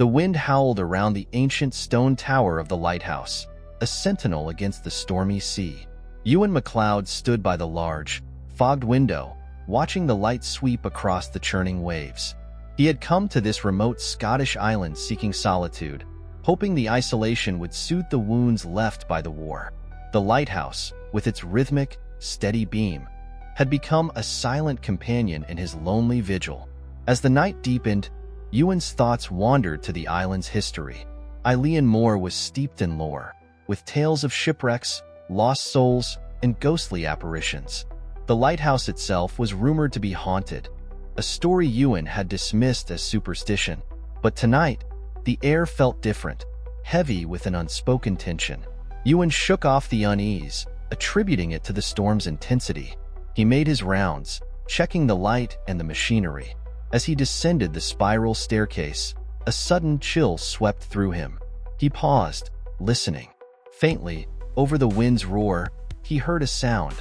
The wind howled around the ancient stone tower of the lighthouse, a sentinel against the stormy sea. Ewan MacLeod stood by the large, fogged window, watching the light sweep across the churning waves. He had come to this remote Scottish island seeking solitude, hoping the isolation would soothe the wounds left by the war. The lighthouse, with its rhythmic, steady beam, had become a silent companion in his lonely vigil. As the night deepened, Ewan's thoughts wandered to the island's history. Eilean Mor was steeped in lore, with tales of shipwrecks, lost souls, and ghostly apparitions. The lighthouse itself was rumored to be haunted, a story Ewan had dismissed as superstition. But tonight, the air felt different, heavy with an unspoken tension. Ewan shook off the unease, attributing it to the storm's intensity. He made his rounds, checking the light and the machinery. As he descended the spiral staircase, a sudden chill swept through him. He paused, listening. Faintly, over the wind's roar, he heard a sound,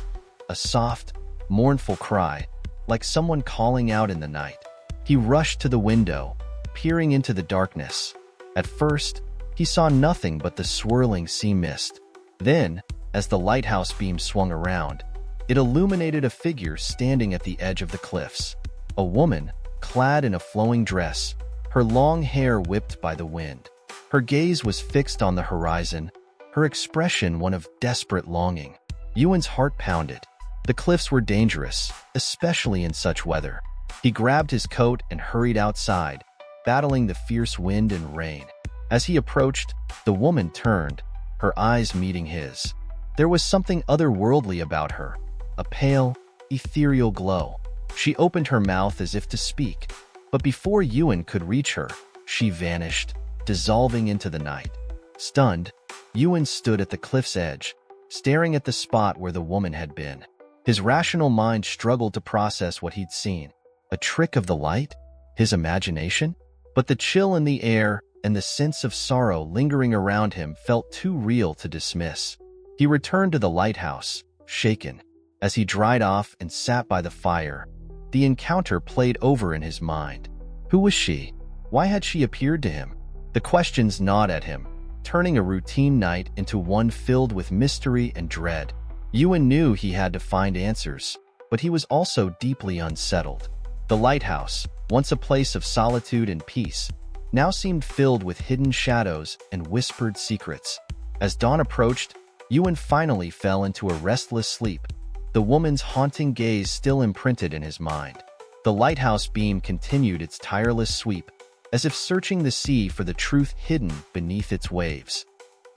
a soft, mournful cry, like someone calling out in the night. He rushed to the window, peering into the darkness. At first, he saw nothing but the swirling sea mist. Then, as the lighthouse beam swung around, it illuminated a figure standing at the edge of the cliffs. A woman, clad in a flowing dress, her long hair whipped by the wind. Her gaze was fixed on the horizon, her expression one of desperate longing. Ewan's heart pounded. The cliffs were dangerous, especially in such weather. He grabbed his coat and hurried outside, battling the fierce wind and rain. As he approached, the woman turned, her eyes meeting his. There was something otherworldly about her, a pale, ethereal glow. She opened her mouth as if to speak, but before Ewan could reach her, she vanished, dissolving into the night. Stunned, Ewan stood at the cliff's edge, staring at the spot where the woman had been. His rational mind struggled to process what he'd seen. A trick of the light? His imagination? But the chill in the air and the sense of sorrow lingering around him felt too real to dismiss. He returned to the lighthouse, shaken. As he dried off and sat by the fire, the encounter played over in his mind. Who was she? Why had she appeared to him? The questions gnawed at him, turning a routine night into one filled with mystery and dread. Ewan knew he had to find answers, but he was also deeply unsettled. The lighthouse, once a place of solitude and peace, now seemed filled with hidden shadows and whispered secrets. As dawn approached, Ewan finally fell into a restless sleep, the woman's haunting gaze still imprinted in his mind. The lighthouse beam continued its tireless sweep, as if searching the sea for the truth hidden beneath its waves.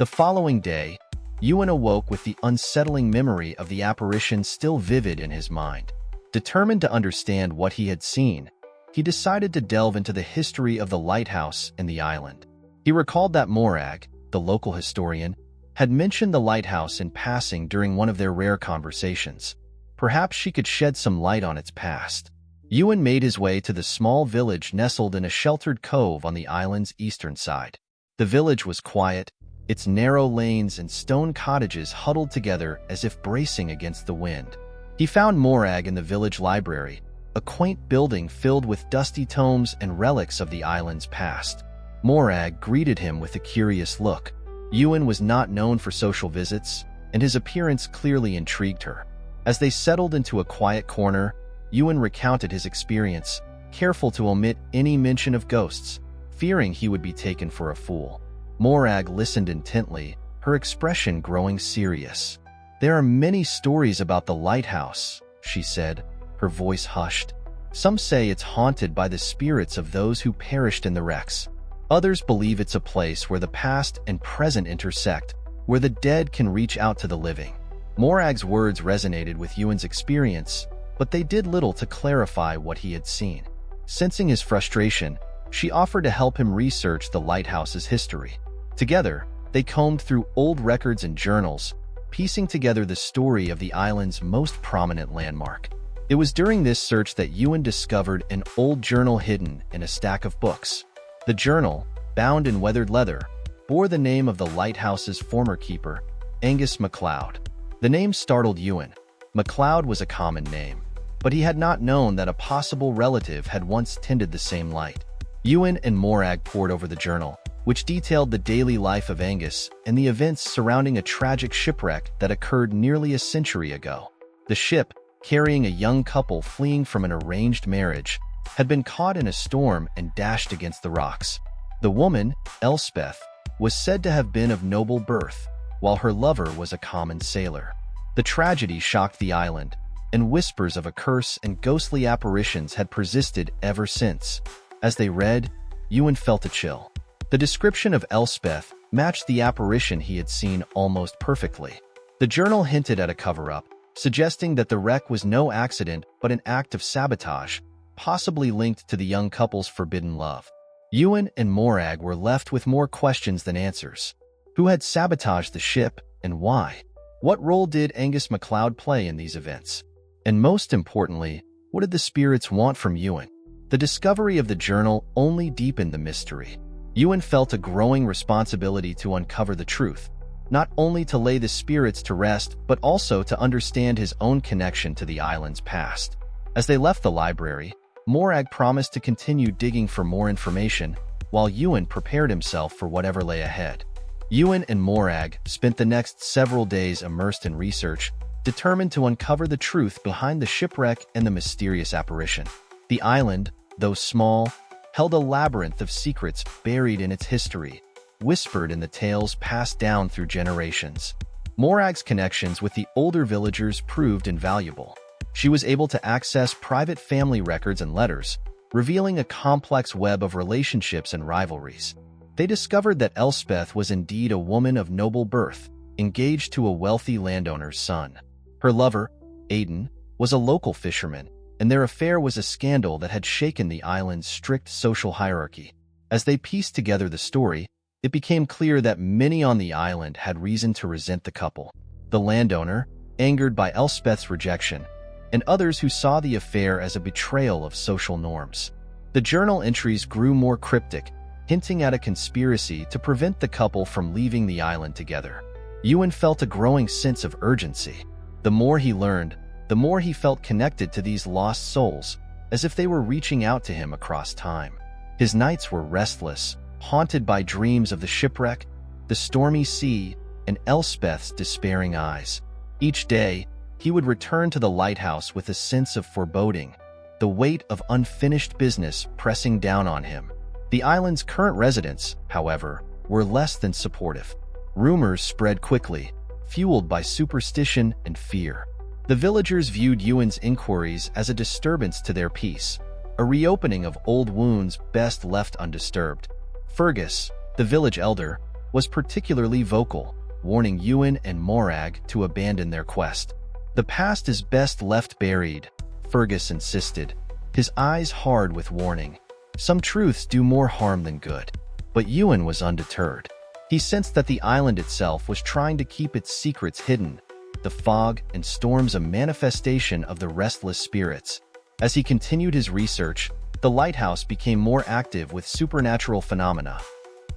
The following day, Ewan awoke with the unsettling memory of the apparition still vivid in his mind. Determined to understand what he had seen, he decided to delve into the history of the lighthouse and the island. He recalled that Morag, the local historian, had mentioned the lighthouse in passing during one of their rare conversations. Perhaps she could shed some light on its past. Ewan made his way to the small village nestled in a sheltered cove on the island's eastern side. The village was quiet, its narrow lanes and stone cottages huddled together as if bracing against the wind. He found Morag in the village library, a quaint building filled with dusty tomes and relics of the island's past. Morag greeted him with a curious look. Ewan was not known for social visits, and his appearance clearly intrigued her. As they settled into a quiet corner, Ewan recounted his experience, careful to omit any mention of ghosts, fearing he would be taken for a fool. Morag listened intently, her expression growing serious. "There are many stories about the lighthouse," she said, her voice hushed. "Some say it's haunted by the spirits of those who perished in the wrecks. Others believe it's a place where the past and present intersect, where the dead can reach out to the living." Morag's words resonated with Ewan's experience, but they did little to clarify what he had seen. Sensing his frustration, she offered to help him research the lighthouse's history. Together, they combed through old records and journals, piecing together the story of the island's most prominent landmark. It was during this search that Ewan discovered an old journal hidden in a stack of books. The journal, bound in weathered leather, bore the name of the lighthouse's former keeper, Angus MacLeod. The name startled Ewan. MacLeod was a common name, but he had not known that a possible relative had once tended the same light. Ewan and Morag pored over the journal, which detailed the daily life of Angus and the events surrounding a tragic shipwreck that occurred nearly a century ago. The ship, carrying a young couple fleeing from an arranged marriage, had been caught in a storm and dashed against the rocks. The woman, Elspeth, was said to have been of noble birth, while her lover was a common sailor. The tragedy shocked the island, and whispers of a curse and ghostly apparitions had persisted ever since. As they read, Ewan felt a chill. The description of Elspeth matched the apparition he had seen almost perfectly. The journal hinted at a cover-up, suggesting that the wreck was no accident but an act of sabotage, possibly linked to the young couple's forbidden love. Ewan and Morag were left with more questions than answers. Who had sabotaged the ship, and why? What role did Angus MacLeod play in these events? And most importantly, what did the spirits want from Ewan? The discovery of the journal only deepened the mystery. Ewan felt a growing responsibility to uncover the truth, not only to lay the spirits to rest, but also to understand his own connection to the island's past. As they left the library, Morag promised to continue digging for more information, while Ewan prepared himself for whatever lay ahead. Ewan and Morag spent the next several days immersed in research, determined to uncover the truth behind the shipwreck and the mysterious apparition. The island, though small, held a labyrinth of secrets buried in its history, whispered in the tales passed down through generations. Morag's connections with the older villagers proved invaluable. She was able to access private family records and letters, revealing a complex web of relationships and rivalries. They discovered that Elspeth was indeed a woman of noble birth, engaged to a wealthy landowner's son. Her lover, Aidan, was a local fisherman, and their affair was a scandal that had shaken the island's strict social hierarchy. As they pieced together the story, it became clear that many on the island had reason to resent the couple. The landowner, angered by Elspeth's rejection, and others who saw the affair as a betrayal of social norms. The journal entries grew more cryptic, hinting at a conspiracy to prevent the couple from leaving the island together. Ewan felt a growing sense of urgency. The more he learned, the more he felt connected to these lost souls, as if they were reaching out to him across time. His nights were restless, haunted by dreams of the shipwreck, the stormy sea, and Elspeth's despairing eyes. Each day, he would return to the lighthouse with a sense of foreboding, the weight of unfinished business pressing down on him. The island's current residents, however, were less than supportive. Rumors spread quickly, fueled by superstition and fear. The villagers viewed Ewan's inquiries as a disturbance to their peace, a reopening of old wounds best left undisturbed. Fergus, the village elder, was particularly vocal, warning Ewan and Morag to abandon their quest. The past is best left buried, Fergus insisted, his eyes hard with warning. Some truths do more harm than good. But Ewan was undeterred. He sensed that the island itself was trying to keep its secrets hidden, the fog and storms a manifestation of the restless spirits. As he continued his research, the lighthouse became more active with supernatural phenomena.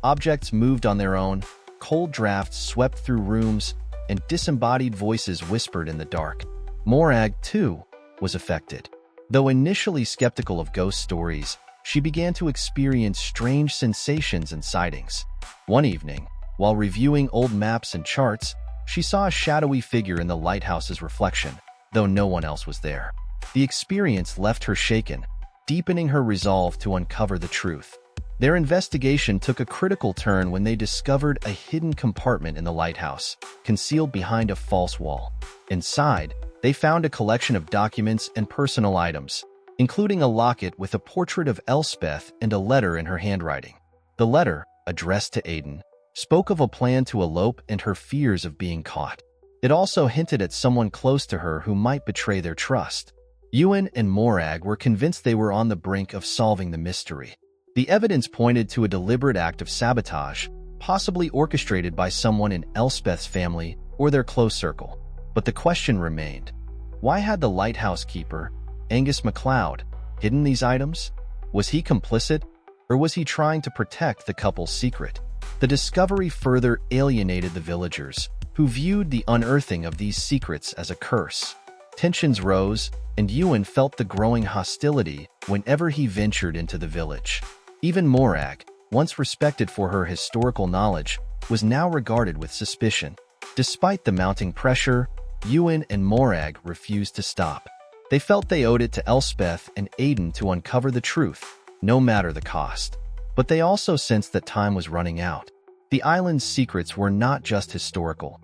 Objects moved on their own, cold drafts swept through rooms, and disembodied voices whispered in the dark. Morag, too, was affected. Though initially skeptical of ghost stories, she began to experience strange sensations and sightings. One evening, while reviewing old maps and charts, she saw a shadowy figure in the lighthouse's reflection, though no one else was there. The experience left her shaken, deepening her resolve to uncover the truth. Their investigation took a critical turn when they discovered a hidden compartment in the lighthouse, concealed behind a false wall. Inside, they found a collection of documents and personal items, including a locket with a portrait of Elspeth and a letter in her handwriting. The letter, addressed to Aidan, spoke of a plan to elope and her fears of being caught. It also hinted at someone close to her who might betray their trust. Ewan and Morag were convinced they were on the brink of solving the mystery. The evidence pointed to a deliberate act of sabotage, possibly orchestrated by someone in Elspeth's family or their close circle. But the question remained: why had the lighthouse keeper, Angus MacLeod, hidden these items? Was he complicit, or was he trying to protect the couple's secret? The discovery further alienated the villagers, who viewed the unearthing of these secrets as a curse. Tensions rose, and Ewan felt the growing hostility whenever he ventured into the village. Even Morag, once respected for her historical knowledge, was now regarded with suspicion. Despite the mounting pressure, Ewan and Morag refused to stop. They felt they owed it to Elspeth and Aidan to uncover the truth, no matter the cost. But they also sensed that time was running out. The island's secrets were not just historical.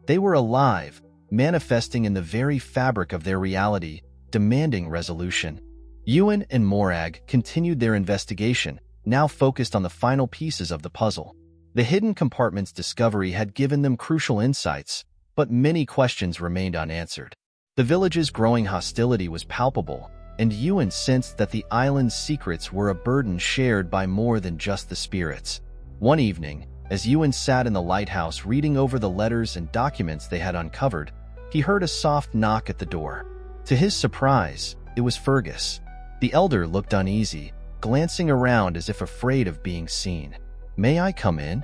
They were alive, manifesting in the very fabric of their reality, demanding resolution. Ewan and Morag continued their investigation, now focused on the final pieces of the puzzle. The hidden compartment's discovery had given them crucial insights, but many questions remained unanswered. The village's growing hostility was palpable, and Ewan sensed that the island's secrets were a burden shared by more than just the spirits. One evening, as Ewan sat in the lighthouse reading over the letters and documents they had uncovered, he heard a soft knock at the door. To his surprise, it was Fergus. The elder looked uneasy, glancing around as if afraid of being seen. "May I come in?"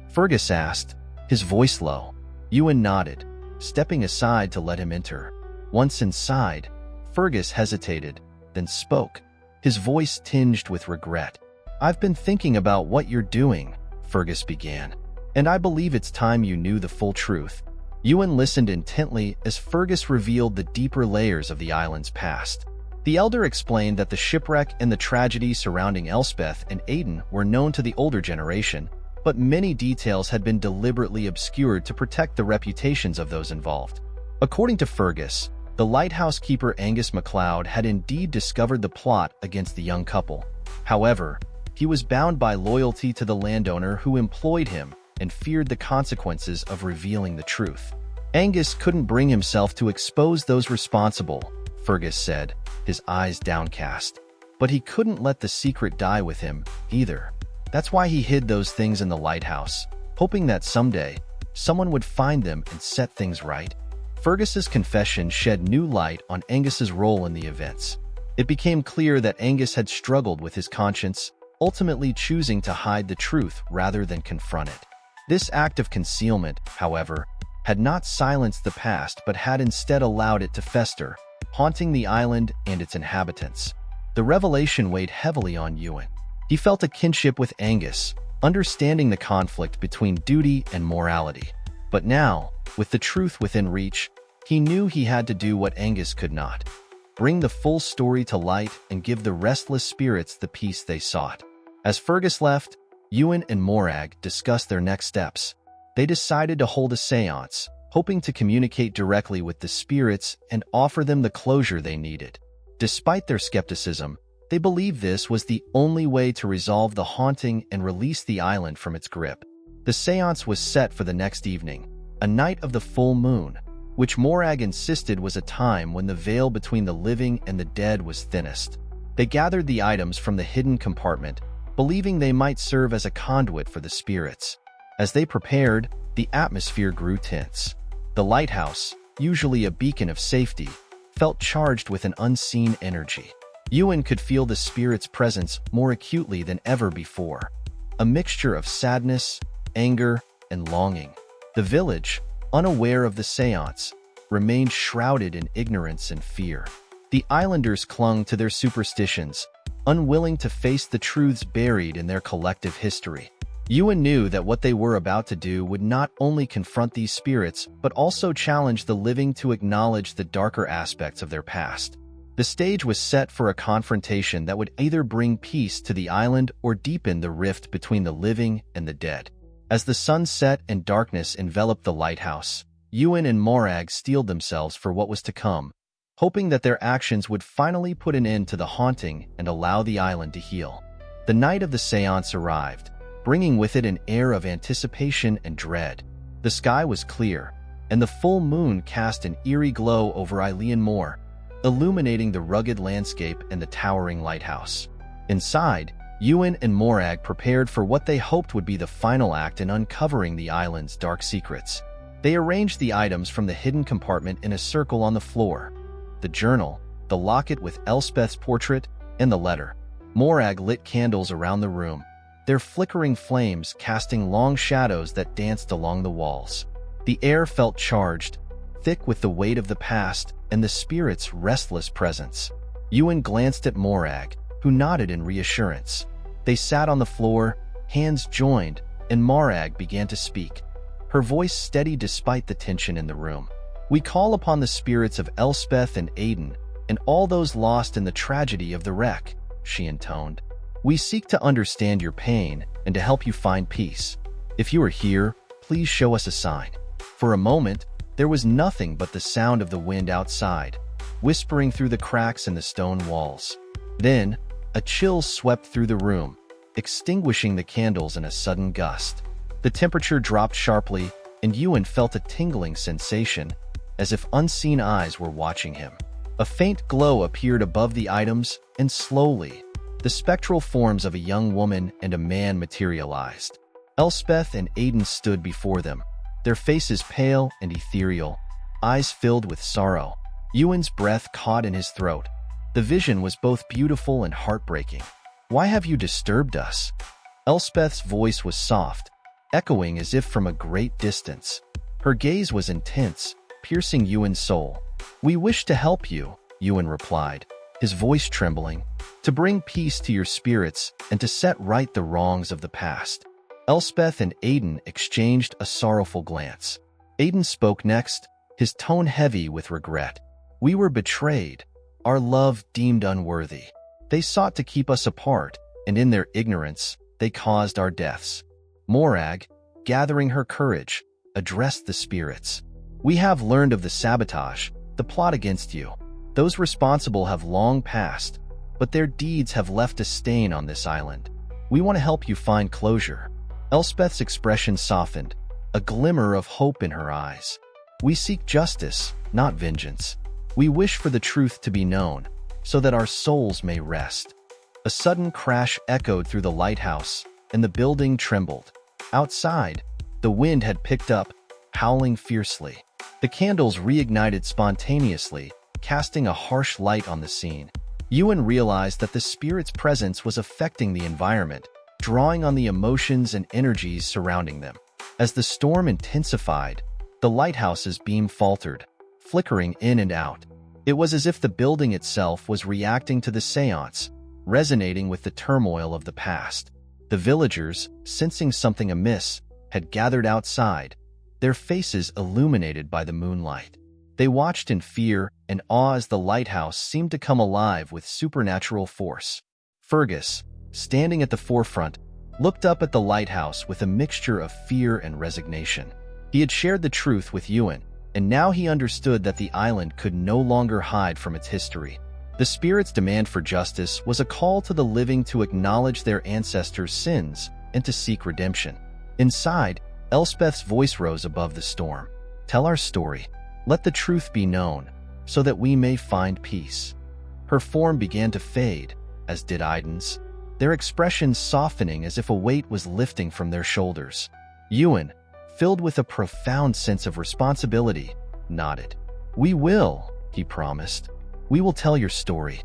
Fergus asked, his voice low. Ewan nodded, stepping aside to let him enter. Once inside, Fergus hesitated, then spoke, his voice tinged with regret. "I've been thinking about what you're doing," Fergus began, "and I believe it's time you knew the full truth." Ewan listened intently as Fergus revealed the deeper layers of the island's past. The elder explained that the shipwreck and the tragedy surrounding Elspeth and Aidan were known to the older generation, but many details had been deliberately obscured to protect the reputations of those involved. According to Fergus, the lighthouse keeper Angus MacLeod had indeed discovered the plot against the young couple. However, he was bound by loyalty to the landowner who employed him and feared the consequences of revealing the truth. Angus couldn't bring himself to expose those responsible, Fergus said, his eyes downcast. But he couldn't let the secret die with him, either. That's why he hid those things in the lighthouse, hoping that someday, someone would find them and set things right. Fergus's confession shed new light on Angus's role in the events. It became clear that Angus had struggled with his conscience, ultimately choosing to hide the truth rather than confront it. This act of concealment, however, had not silenced the past but had instead allowed it to fester, haunting the island and its inhabitants. The revelation weighed heavily on Ewan. He felt a kinship with Angus, understanding the conflict between duty and morality. But now, with the truth within reach, he knew he had to do what Angus could not: bring the full story to light and give the restless spirits the peace they sought. As Fergus left, Ewan and Morag discussed their next steps. They decided to hold a séance, hoping to communicate directly with the spirits and offer them the closure they needed. Despite their skepticism, they believed this was the only way to resolve the haunting and release the island from its grip. The séance was set for the next evening, a night of the full moon, which Morag insisted was a time when the veil between the living and the dead was thinnest. They gathered the items from the hidden compartment, believing they might serve as a conduit for the spirits. As they prepared, the atmosphere grew tense. The lighthouse, usually a beacon of safety, felt charged with an unseen energy. Ewan could feel the spirit's presence more acutely than ever before, a mixture of sadness, anger, and longing. The village, unaware of the séance, remained shrouded in ignorance and fear. The islanders clung to their superstitions, unwilling to face the truths buried in their collective history. Ewan knew that what they were about to do would not only confront these spirits, but also challenge the living to acknowledge the darker aspects of their past. The stage was set for a confrontation that would either bring peace to the island or deepen the rift between the living and the dead. As the sun set and darkness enveloped the lighthouse, Ewan and Morag steeled themselves for what was to come, hoping that their actions would finally put an end to the haunting and allow the island to heal. The night of the séance arrived, bringing with it an air of anticipation and dread. The sky was clear, and the full moon cast an eerie glow over Eilean Moor, illuminating the rugged landscape and the towering lighthouse. Inside, Ewan and Morag prepared for what they hoped would be the final act in uncovering the island's dark secrets. They arranged the items from the hidden compartment in a circle on the floor: the journal, the locket with Elspeth's portrait, and the letter. Morag lit candles around the room, their flickering flames casting long shadows that danced along the walls. The air felt charged, thick with the weight of the past and the spirit's restless presence. Ewan glanced at Morag, who nodded in reassurance. They sat on the floor, hands joined, and Morag began to speak, her voice steady despite the tension in the room. "We call upon the spirits of Elspeth and Aidan, and all those lost in the tragedy of the wreck," she intoned. "We seek to understand your pain and to help you find peace. If you are here, please show us a sign." For a moment, there was nothing but the sound of the wind outside, whispering through the cracks in the stone walls. Then, a chill swept through the room, extinguishing the candles in a sudden gust. The temperature dropped sharply, and Ewan felt a tingling sensation, as if unseen eyes were watching him. A faint glow appeared above the items, and slowly, the spectral forms of a young woman and a man materialized. Elspeth and Aidan stood before them, their faces pale and ethereal, eyes filled with sorrow. Ewan's breath caught in his throat. The vision was both beautiful and heartbreaking. "Why have you disturbed us?" Elspeth's voice was soft, echoing as if from a great distance. Her gaze was intense, piercing Ewan's soul. "We wish to help you," Ewan replied, his voice trembling, "to bring peace to your spirits and to set right the wrongs of the past." Elspeth and Aidan exchanged a sorrowful glance. Aidan spoke next, his tone heavy with regret. "We were betrayed, our love deemed unworthy. They sought to keep us apart, and in their ignorance, they caused our deaths." Morag, gathering her courage, addressed the spirits. "We have learned of the sabotage, the plot against you. Those responsible have long passed, but their deeds have left a stain on this island. We want to help you find closure." Elspeth's expression softened, a glimmer of hope in her eyes. "We seek justice, not vengeance. We wish for the truth to be known, so that our souls may rest." A sudden crash echoed through the lighthouse, and the building trembled. Outside, the wind had picked up, howling fiercely. The candles reignited spontaneously, casting a harsh light on the scene. Ewan realized that the spirit's presence was affecting the environment, drawing on the emotions and energies surrounding them. As the storm intensified, the lighthouse's beam faltered, flickering in and out. It was as if the building itself was reacting to the seance, resonating with the turmoil of the past. The villagers, sensing something amiss, had gathered outside, their faces illuminated by the moonlight. They watched in fear and awe as the lighthouse seemed to come alive with supernatural force. Fergus, standing at the forefront, looked up at the lighthouse with a mixture of fear and resignation. He had shared the truth with Ewan, and now he understood that the island could no longer hide from its history. The spirit's demand for justice was a call to the living to acknowledge their ancestors' sins and to seek redemption. Inside, Elspeth's voice rose above the storm. "Tell our story. Let the truth be known, so that we may find peace." Her form began to fade, as did Aidan's, their expressions softening as if a weight was lifting from their shoulders. Ewan, filled with a profound sense of responsibility, nodded. "We will," he promised. "We will tell your story."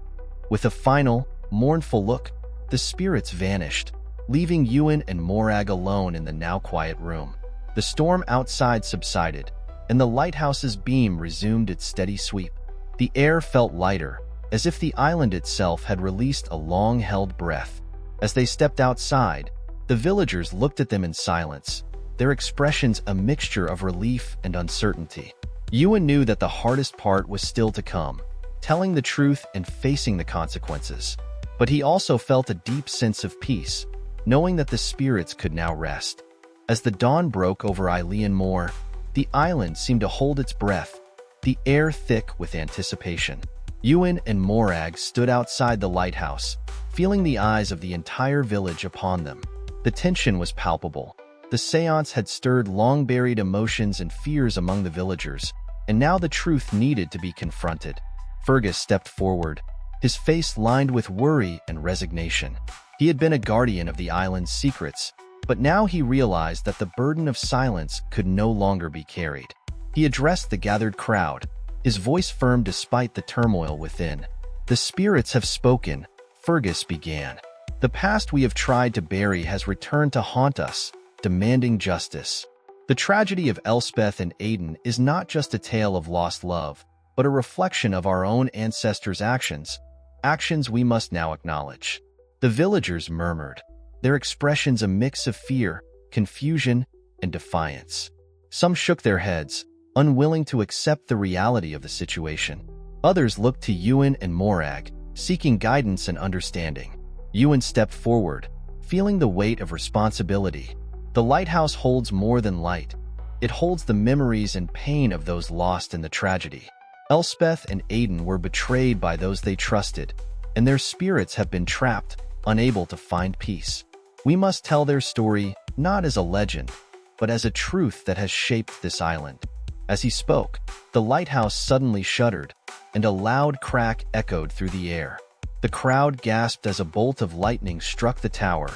With a final, mournful look, the spirits vanished, leaving Ewan and Morag alone in the now quiet room. The storm outside subsided, and the lighthouse's beam resumed its steady sweep. The air felt lighter, as if the island itself had released a long-held breath. As they stepped outside, the villagers looked at them in silence, their expressions a mixture of relief and uncertainty. Ewan knew that the hardest part was still to come, telling the truth and facing the consequences. But he also felt a deep sense of peace, knowing that the spirits could now rest. As the dawn broke over Eilean Moor, the island seemed to hold its breath, the air thick with anticipation. Ewan and Morag stood outside the lighthouse, feeling the eyes of the entire village upon them. The tension was palpable. The seance had stirred long-buried emotions and fears among the villagers, and now the truth needed to be confronted. Fergus stepped forward, his face lined with worry and resignation. He had been a guardian of the island's secrets, but now he realized that the burden of silence could no longer be carried. He addressed the gathered crowd, his voice firm despite the turmoil within. "The spirits have spoken," Fergus began. "The past we have tried to bury has returned to haunt us, demanding justice. The tragedy of Elspeth and Aidan is not just a tale of lost love, but a reflection of our own ancestors' actions we must now acknowledge." The villagers murmured, their expressions a mix of fear, confusion, and defiance. Some shook their heads, unwilling to accept the reality of the situation. Others looked to Ewan and Morag, seeking guidance and understanding. Ewan stepped forward, feeling the weight of responsibility. The lighthouse holds more than light. It holds the memories and pain of those lost in the tragedy. Elspeth and Aidan were betrayed by those they trusted, and their spirits have been trapped, unable to find peace. We must tell their story not as a legend, but as a truth that has shaped this island. As he spoke, the lighthouse suddenly shuddered, and a loud crack echoed through the air. The crowd gasped as a bolt of lightning struck the tower,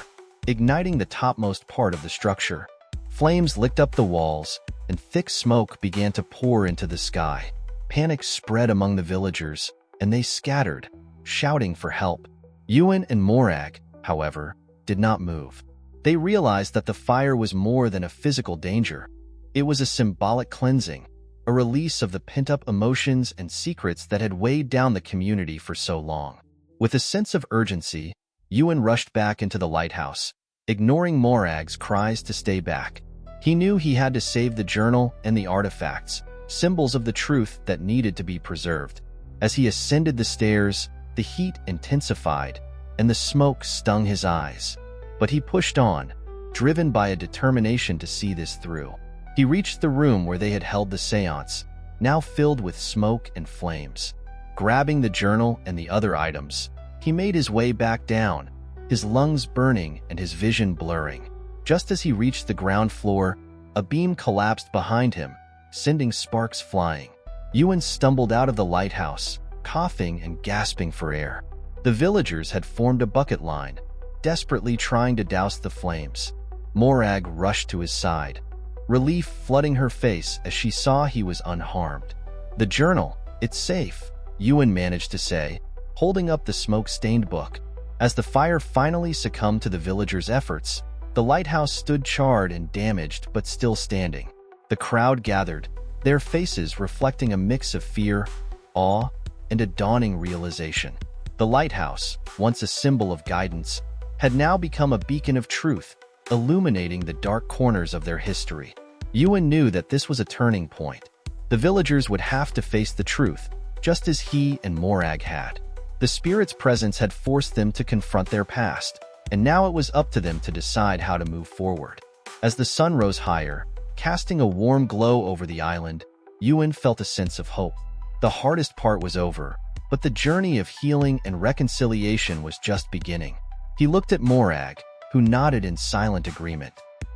igniting the topmost part of the structure. Flames licked up the walls, and thick smoke began to pour into the sky. Panic spread among the villagers, and they scattered, shouting for help. Ewan and Morag, however, did not move. They realized that the fire was more than a physical danger. It was a symbolic cleansing, a release of the pent-up emotions and secrets that had weighed down the community for so long. With a sense of urgency, Ewan rushed back into the lighthouse, ignoring Morag's cries to stay back. He knew he had to save the journal and the artifacts, symbols of the truth that needed to be preserved. As he ascended the stairs, the heat intensified, and the smoke stung his eyes. But he pushed on, driven by a determination to see this through. He reached the room where they had held the séance, now filled with smoke and flames. Grabbing the journal and the other items, he made his way back down, his lungs burning and his vision blurring. Just as he reached the ground floor, a beam collapsed behind him, sending sparks flying. Ewan stumbled out of the lighthouse, coughing and gasping for air. The villagers had formed a bucket line, desperately trying to douse the flames. Morag rushed to his side, relief flooding her face as she saw he was unharmed. "The journal, it's safe," Ewan managed to say, holding up the smoke-stained book. As the fire finally succumbed to the villagers' efforts, the lighthouse stood charred and damaged but still standing. The crowd gathered, their faces reflecting a mix of fear, awe, and a dawning realization. The lighthouse, once a symbol of guidance, had now become a beacon of truth, illuminating the dark corners of their history. Ewan knew that this was a turning point. The villagers would have to face the truth, just as he and Morag had. The spirit's presence had forced them to confront their past, and now it was up to them to decide how to move forward. As the sun rose higher, casting a warm glow over the island, Ewan felt a sense of hope. The hardest part was over, but the journey of healing and reconciliation was just beginning. He looked at Morag, who nodded in silent agreement.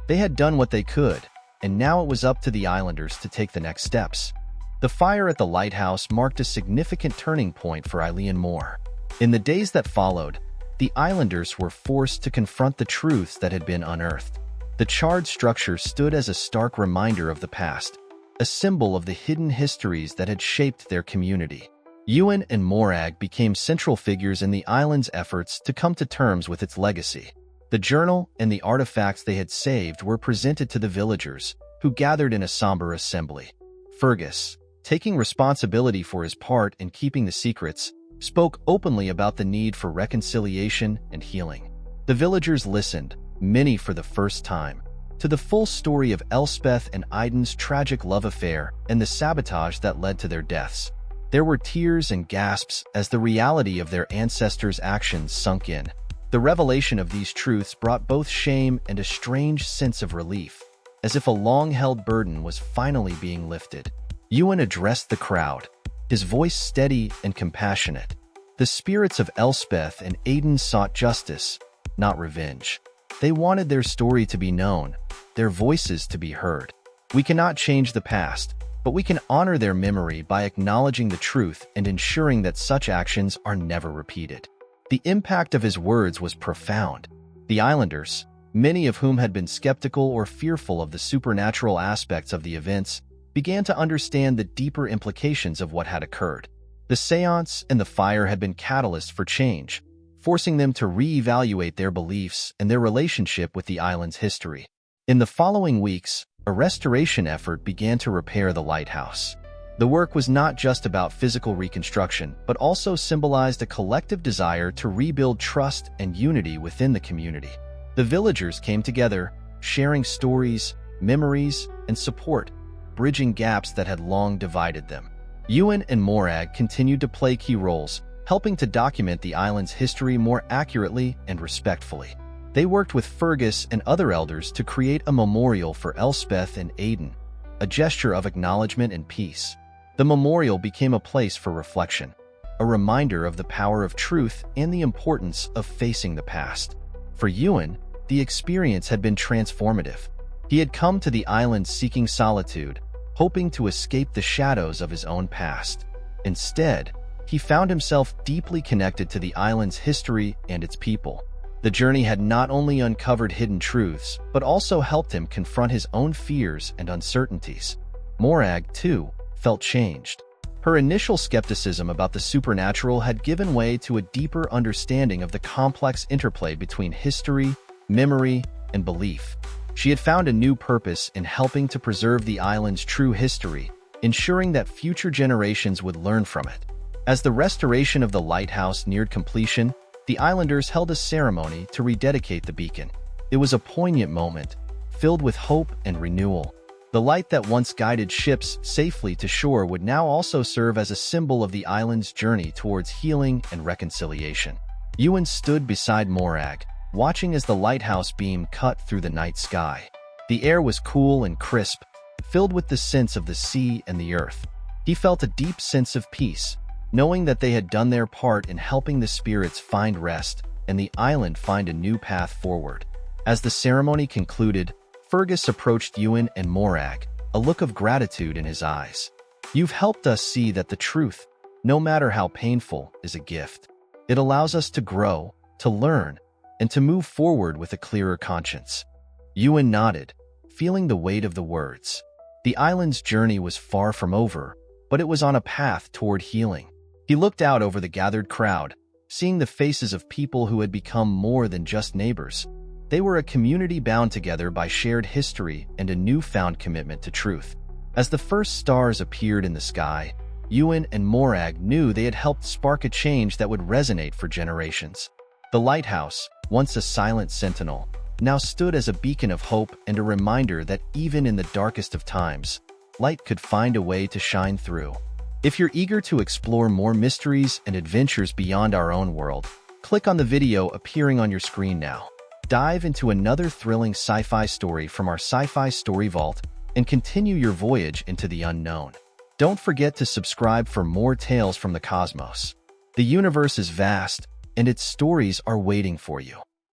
They had done what they could, and now it was up to the islanders to take the next steps. The fire at the lighthouse marked a significant turning point for Eileen Moore. In the days that followed, the islanders were forced to confront the truths that had been unearthed. The charred structure stood as a stark reminder of the past, a symbol of the hidden histories that had shaped their community. Ewan and Morag became central figures in the island's efforts to come to terms with its legacy. The journal and the artifacts they had saved were presented to the villagers, who gathered in a somber assembly. Fergus, taking responsibility for his part in keeping the secrets, spoke openly about the need for reconciliation and healing. The villagers listened, many for the first time, to the full story of Elspeth and Aidan's tragic love affair and the sabotage that led to their deaths. There were tears and gasps as the reality of their ancestors' actions sunk in. The revelation of these truths brought both shame and a strange sense of relief, as if a long-held burden was finally being lifted. Ewan addressed the crowd, his voice steady and compassionate. The spirits of Elspeth and Aidan sought justice, not revenge. They wanted their story to be known, their voices to be heard. We cannot change the past, but we can honor their memory by acknowledging the truth and ensuring that such actions are never repeated. The impact of his words was profound. The islanders, many of whom had been skeptical or fearful of the supernatural aspects of the events, began to understand the deeper implications of what had occurred. The séance and the fire had been catalysts for change, forcing them to re-evaluate their beliefs and their relationship with the island's history. In the following weeks, a restoration effort began to repair the lighthouse. The work was not just about physical reconstruction, but also symbolized a collective desire to rebuild trust and unity within the community. The villagers came together, sharing stories, memories, and support, bridging gaps that had long divided them. Ewan and Morag continued to play key roles, helping to document the island's history more accurately and respectfully. They worked with Fergus and other elders to create a memorial for Elspeth and Aidan, a gesture of acknowledgement and peace. The memorial became a place for reflection, a reminder of the power of truth and the importance of facing the past. For Ewan, the experience had been transformative. He had come to the island seeking solitude, hoping to escape the shadows of his own past. Instead, he found himself deeply connected to the island's history and its people. The journey had not only uncovered hidden truths, but also helped him confront his own fears and uncertainties. Morag, too, felt changed. Her initial skepticism about the supernatural had given way to a deeper understanding of the complex interplay between history, memory, and belief. She had found a new purpose in helping to preserve the island's true history, ensuring that future generations would learn from it. As the restoration of the lighthouse neared completion, the islanders held a ceremony to rededicate the beacon. It was a poignant moment, filled with hope and renewal. The light that once guided ships safely to shore would now also serve as a symbol of the island's journey towards healing and reconciliation. Ewan stood beside Morag, watching as the lighthouse beam cut through the night sky. The air was cool and crisp, filled with the scents of the sea and the earth. He felt a deep sense of peace, knowing that they had done their part in helping the spirits find rest and the island find a new path forward. As the ceremony concluded, Fergus approached Ewan and Morag, a look of gratitude in his eyes. "You've helped us see that the truth, no matter how painful, is a gift. It allows us to grow, to learn, and to move forward with a clearer conscience." Ewan nodded, feeling the weight of the words. The island's journey was far from over, but it was on a path toward healing. He looked out over the gathered crowd, seeing the faces of people who had become more than just neighbors. They were a community bound together by shared history and a newfound commitment to truth. As the first stars appeared in the sky, Ewan and Morag knew they had helped spark a change that would resonate for generations. The lighthouse, once a silent sentinel, now stood as a beacon of hope and a reminder that even in the darkest of times, light could find a way to shine through. If you're eager to explore more mysteries and adventures beyond our own world, click on the video appearing on your screen now. Dive into another thrilling sci-fi story from our Sci-Fi Story Vault and continue your voyage into the unknown. Don't forget to subscribe for more tales from the cosmos. The universe is vast, and its stories are waiting for you.